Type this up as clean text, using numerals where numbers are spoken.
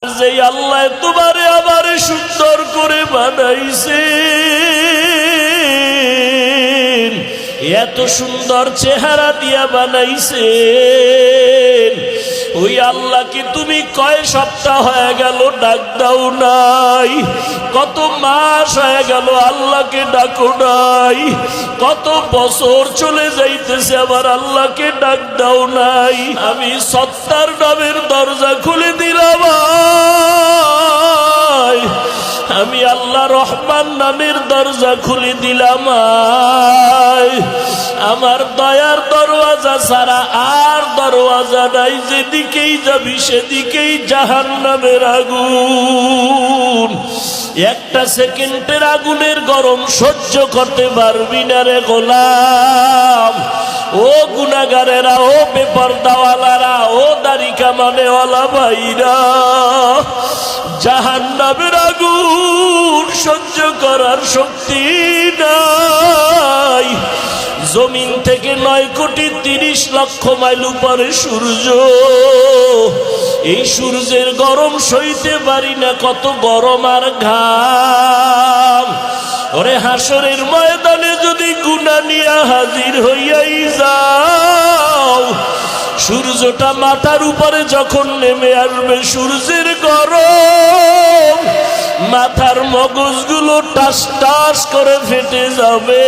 যে আল্লাহ তোমারে আমারে সুন্দর করে বানাইছে, এত সুন্দর চেহারা দিয়া বানাইছে, ওই আল্লাহকে তুমি কয় সপ্তাহ হয়ে গেল ডাক দাও নাই? কত মাস হয়ে গেল আল্লাহকে ডাকো নাই? কত বছর চলে যাইতেছে আবার আল্লাহকে ডাক দাও নাই? আমি সত্তার নামের দরজা খুলে দিলাম, আমি আল্লাহ রহমান নামের দরজা খুলে দিলাম। আমার দয়ার দরওয়াজা ছাড়া আর দরওয়াজা নাই, যেদিকেই যাবি সেদিকেই জাহান্নামের আগুন। একটা সেকেন্ডের আগুনের গরম সহ্য করতে পারবি না রে গোলাম। ও গুনাহগারেরা, ও বেপরদাওয়ালারা, ও দাড়ি কামানেওয়ালা ভাইরা, জাহান্নামের আগুন সহ্য করার শক্তি নাই। জমিন থেকে 9,30,00,000 মাইল উপরে সূর্য, এই সূর্যের গরম সইতে পারি না, কত গরম আর ঘাম। ওরে হাসরের ময়দানে যদি গুনাহ নিয়ে হাজির হইয়াই যাও, সূর্যটা মাথার উপরে যখন নেমে আসবে, সূর্যের গরম মাথার মগজগুলো টাস টাস করে ফেটে যাবে।